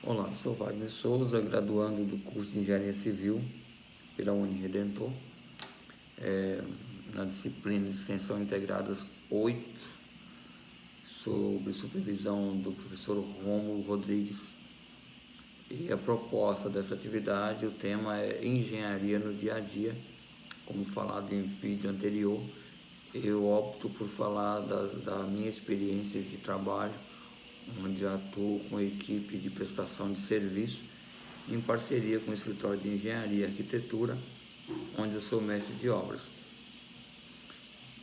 Olá, sou Wagner Souza, graduando do curso de Engenharia Civil pela Uniredentor, na disciplina de Extensão Integradas 8, sob supervisão do professor Rômulo Rodrigues. E a proposta dessa atividade, o tema é Engenharia no Dia a Dia. Como falado em vídeo anterior, eu opto por falar da minha experiência de trabalho, onde atuo com a equipe de prestação de serviço, em parceria com o escritório de engenharia e arquitetura, onde eu sou mestre de obras.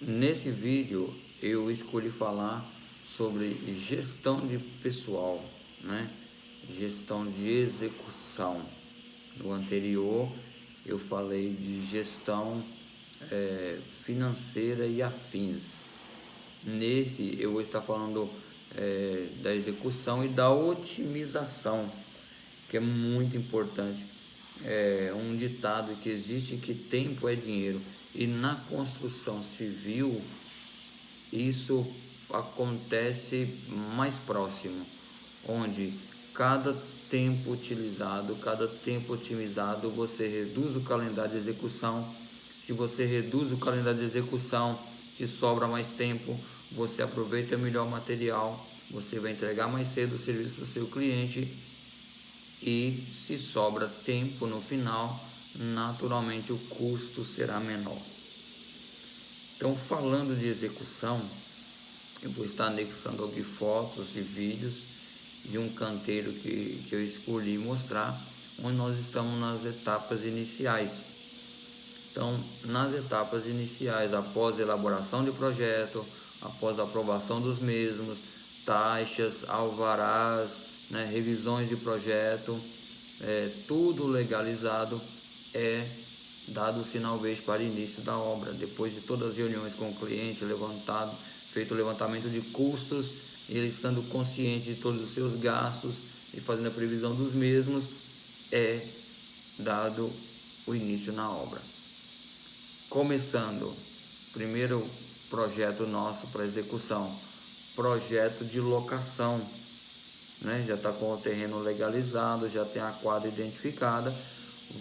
Nesse vídeo eu escolhi falar sobre gestão de pessoal, gestão de execução. No anterior eu falei de gestão financeira e afins. Nesse eu vou estar falando da execução e da otimização, que é muito importante. Um ditado que existe, que tempo é dinheiro, e na construção civil isso acontece mais próximo, onde cada tempo utilizado, cada tempo otimizado, você reduz o calendário de execução. Se você reduz o calendário de execução, te sobra mais tempo, você aproveita melhor o material, você vai entregar mais cedo o serviço para o seu cliente, e se sobra tempo no final, naturalmente o custo será menor. Então, falando de execução, eu vou estar anexando aqui fotos e vídeos de um canteiro que eu escolhi mostrar, onde nós estamos nas etapas iniciais. Então, nas etapas iniciais, após a elaboração de projeto, após a aprovação dos mesmos, taxas, alvarás, revisões de projeto, tudo legalizado, é dado o sinal verde para início da obra. Depois de todas as reuniões com o cliente, feito o levantamento de custos, ele estando consciente de todos os seus gastos e fazendo a previsão dos mesmos, é dado o início na obra. Começando, primeiro projeto nosso para execução, projeto de locação, já está com o terreno legalizado, já tem a quadra identificada,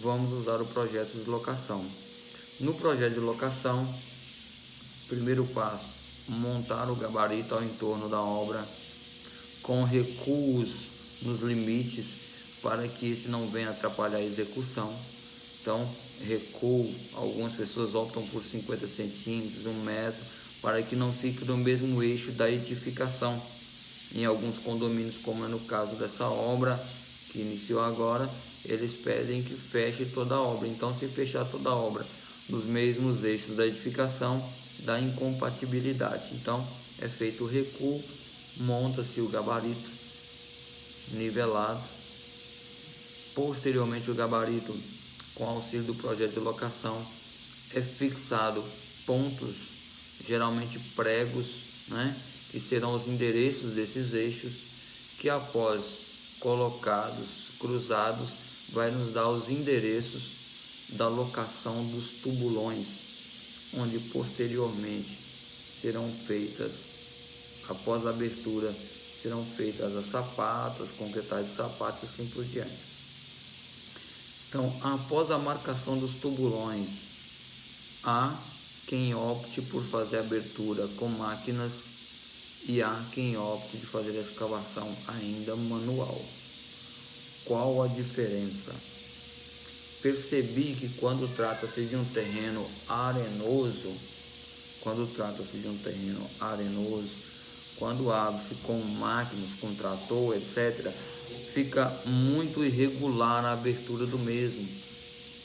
vamos usar o projeto de locação. No projeto de locação, primeiro passo, montar o gabarito ao entorno da obra, com recuos nos limites, para que esse não venha atrapalhar a execução. Então, recuo, algumas pessoas optam por 50 centímetros, 1 metro, para que não fique no mesmo eixo da edificação. Em alguns condomínios, como é no caso dessa obra que iniciou agora, eles pedem que feche toda a obra. Então, se fechar toda a obra nos mesmos eixos da edificação, dá incompatibilidade. Então, é feito o recuo, monta-se o gabarito nivelado. Posteriormente, o gabarito, com auxílio do projeto de locação, é fixado pontos, geralmente pregos, que serão os endereços desses eixos, que após colocados, cruzados, vai nos dar os endereços da locação dos tubulões, onde posteriormente serão feitas, após a abertura, serão feitas as sapatas, concretagem de sapatos e assim por diante. Então, após a marcação dos tubulões, há quem opte por fazer a abertura com máquinas e há quem opte de fazer a escavação ainda manual. Qual a diferença? Percebi que quando trata-se de um terreno arenoso, quando abre-se com máquinas, com trator, etc., fica muito irregular a abertura do mesmo,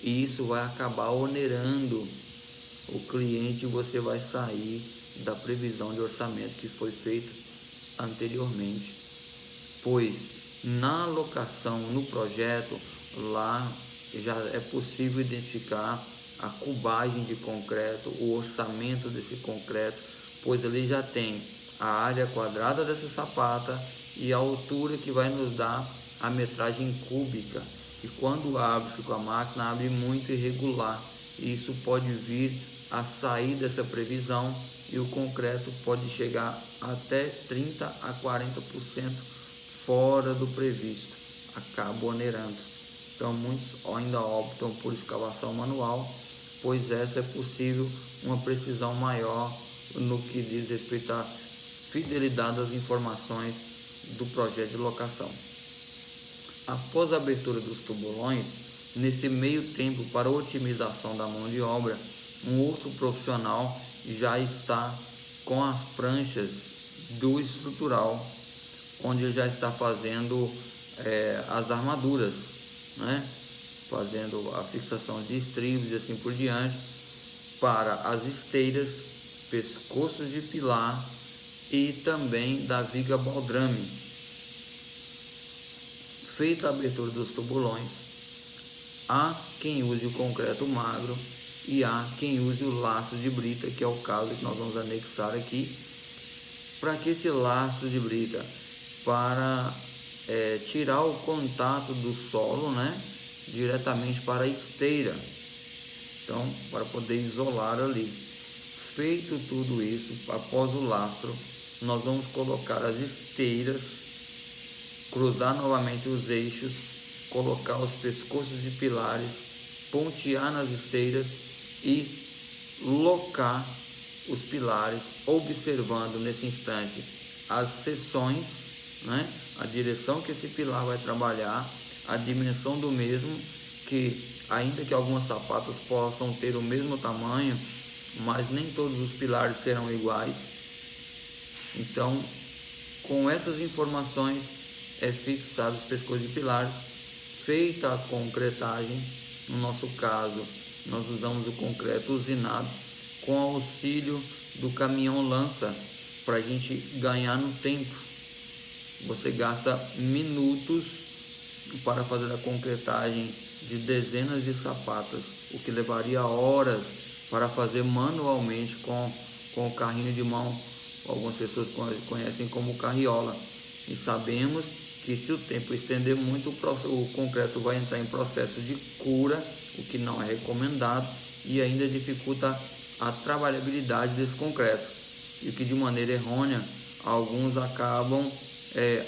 e isso vai acabar onerando o cliente, e você vai sair da previsão de orçamento que foi feita anteriormente, pois na locação, no projeto, lá já é possível identificar a cubagem de concreto, o orçamento desse concreto, pois ali já tem a área quadrada dessa sapata e a altura que vai nos dar a metragem cúbica. E quando abre-se com a máquina, abre muito irregular, e isso pode vir a sair dessa previsão, e o concreto pode chegar até 30% a 40% fora do previsto. acaba onerando. Então muitos ainda optam por escavação manual, pois essa é possível uma precisão maior no que diz respeito à fidelidade das informações do projeto de locação. Após a abertura dos tubulões, nesse meio tempo, para otimização da mão de obra, um outro profissional já está com as pranchas do estrutural, onde ele já está fazendo as armaduras, né? Fazendo a fixação de estribos e assim por diante, para as esteiras, pescoços de pilar e também da viga baldrame. Feita a abertura dos tubulões, há quem use o concreto magro e há quem use o laço de brita, que é o caso que nós vamos anexar aqui. Para que esse laço de brita? Para tirar o contato do solo, né, diretamente para a esteira. Então, para poder isolar ali. Feito tudo isso, após o lastro, nós vamos colocar as esteiras, cruzar novamente os eixos, colocar os pescoços de pilares, pontear nas esteiras e locar os pilares, observando nesse instante as seções, né? A direção que esse pilar vai trabalhar, a dimensão do mesmo, que ainda que algumas sapatas possam ter o mesmo tamanho, mas nem todos os pilares serão iguais. Então, com essas informações é fixado os pescoços de pilares, feita a concretagem. No nosso caso, nós usamos o concreto usinado com auxílio do caminhão lança, para a gente ganhar no tempo. Você gasta minutos para fazer a concretagem de dezenas de sapatas, o que levaria horas para fazer manualmente com o carrinho de mão. Algumas pessoas conhecem como carriola, e sabemos que se o tempo estender muito, o concreto vai entrar em processo de cura, o que não é recomendado, e ainda dificulta a trabalhabilidade desse concreto, e o que de maneira errônea alguns acabam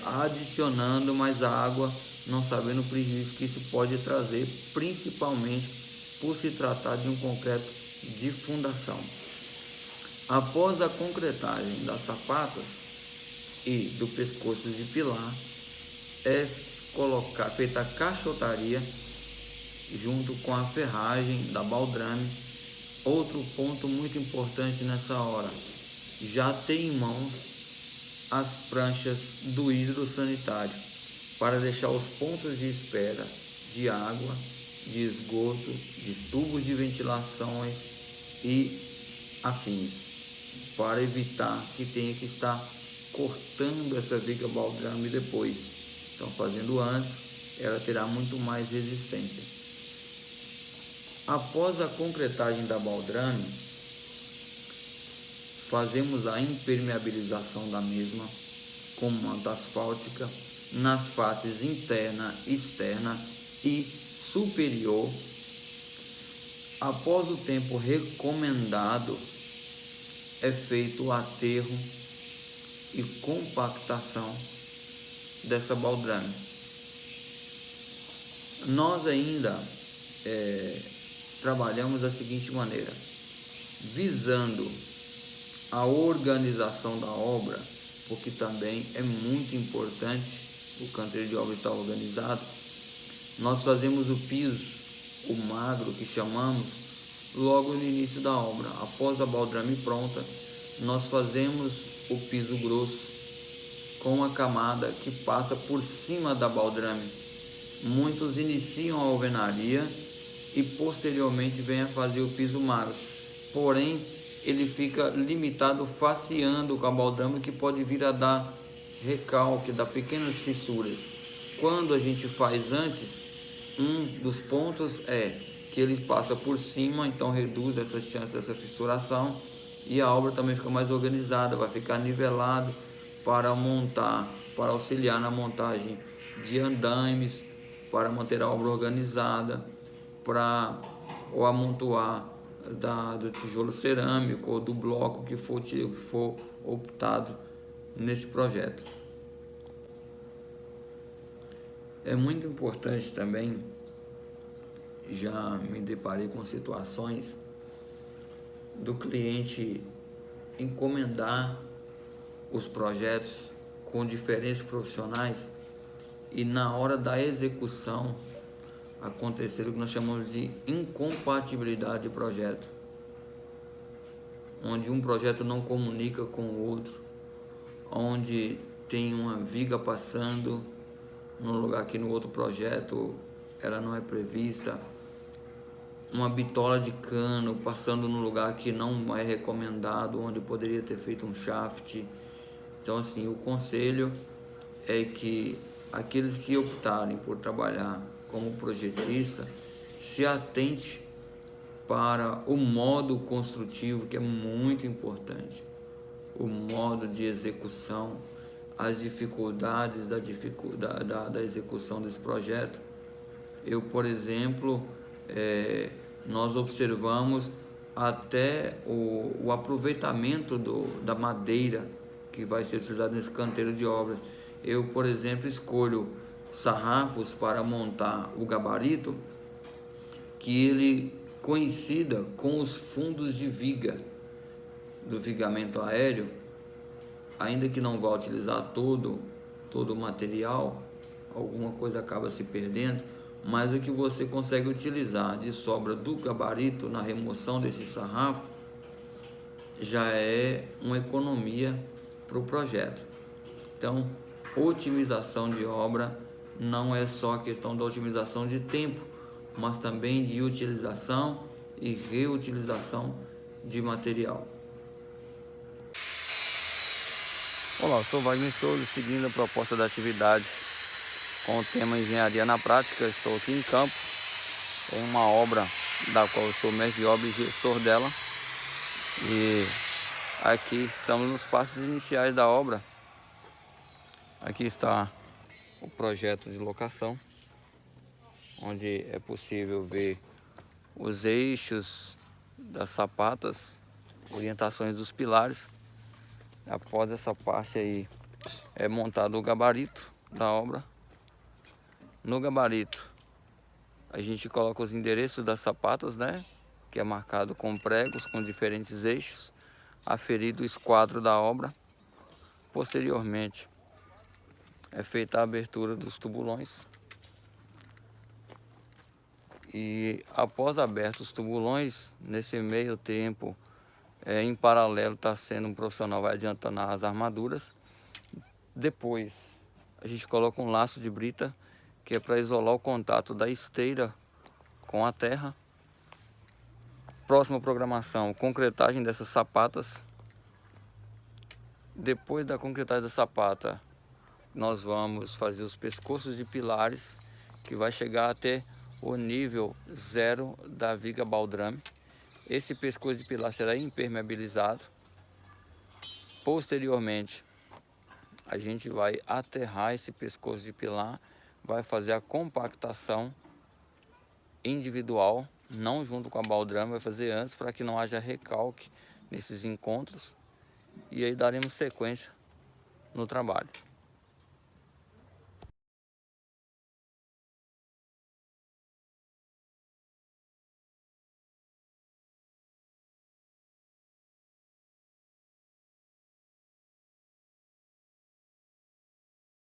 adicionando mais água, não sabendo o prejuízo que isso pode trazer, principalmente por se tratar de um concreto de fundação. Após a concretagem das sapatas e do pescoço de pilar, é feita a caixotaria junto com a ferragem da baldrame. Outro ponto muito importante nessa hora: já ter em mãos as pranchas do hidrossanitário para deixar os pontos de espera de água, de esgoto, de tubos de ventilações e afins, para evitar que tenha que estar cortando essa viga baldrame depois. Então, fazendo antes, ela terá muito mais resistência. Após a concretagem da baldrame, fazemos a impermeabilização da mesma com manta asfáltica nas faces interna, externa e superior. Após o tempo recomendado, é feito o aterro e compactação dessa baldrame. Nós ainda trabalhamos da seguinte maneira, visando a organização da obra, porque também é muito importante o canteiro de obra estar organizado. Nós fazemos o piso, o magro que chamamos, logo no início da obra. Após a baldrame pronta, nós fazemos o piso grosso com uma camada que passa por cima da baldrame. Muitos iniciam a alvenaria e posteriormente vêm a fazer o piso magro, porém ele fica limitado faceando com a baldrame, que pode vir a dar recalque, dar pequenas fissuras. Quando a gente faz antes, um dos pontos é que ele passa por cima, então reduz essa chance dessa fissuração, e a obra também fica mais organizada, vai ficar nivelado para montar, para auxiliar na montagem de andaimes, para manter a obra organizada, para o amontoar do tijolo cerâmico ou do bloco que for optado nesse projeto. É muito importante também, já me deparei com situações do cliente encomendar os projetos com diferentes profissionais e na hora da execução acontecer o que nós chamamos de incompatibilidade de projeto, onde um projeto não comunica com o outro, onde tem uma viga passando no lugar que no outro projeto ela não é prevista, uma bitola de cano passando no lugar que não é recomendado, onde poderia ter feito um shaft. Então assim, o conselho é que aqueles que optarem por trabalhar como projetista se atente para o modo construtivo, que é muito importante, o modo de execução, as dificuldades da execução desse projeto. Eu, por exemplo, nós observamos até o aproveitamento da madeira que vai ser utilizada nesse canteiro de obras. Eu, por exemplo, escolho sarrafos para montar o gabarito que ele coincida com os fundos de viga do vigamento aéreo, ainda que não vá utilizar todo o material, alguma coisa acaba se perdendo, mas o que você consegue utilizar de sobra do gabarito na remoção desse sarrafo já é uma economia para o projeto. Então, otimização de obra não é só a questão da otimização de tempo, mas também de utilização e reutilização de material. Olá, eu sou Wagner Souza, seguindo a proposta da atividade com o tema Engenharia na Prática. Estou aqui em campo, em uma obra da qual eu sou mestre de obra e gestor dela. E aqui estamos nos passos iniciais da obra. Aqui está o projeto de locação, onde é possível ver os eixos das sapatas, orientações dos pilares. Após essa parte aí é montado o gabarito da obra. No gabarito a gente coloca os endereços das sapatas, né? Que é marcado com pregos com diferentes eixos, aferido o esquadro da obra. Posteriormente é feita a abertura dos tubulões. E após abertos os tubulões, nesse meio tempo, em paralelo está sendo um profissional vai adiantando as armaduras. Depois a gente coloca um laço de brita, que é para isolar o contato da esteira com a terra. Próxima programação, concretagem dessas sapatas. Depois da concretagem da sapata, nós vamos fazer os pescoços de pilares, que vai chegar até o nível 0 da viga baldrame. Esse pescoço de pilar será impermeabilizado. Posteriormente, a gente vai aterrar esse pescoço de pilar, vai fazer a compactação individual, não junto com a baldrame, vai fazer antes para que não haja recalque nesses encontros. E aí daremos sequência no trabalho.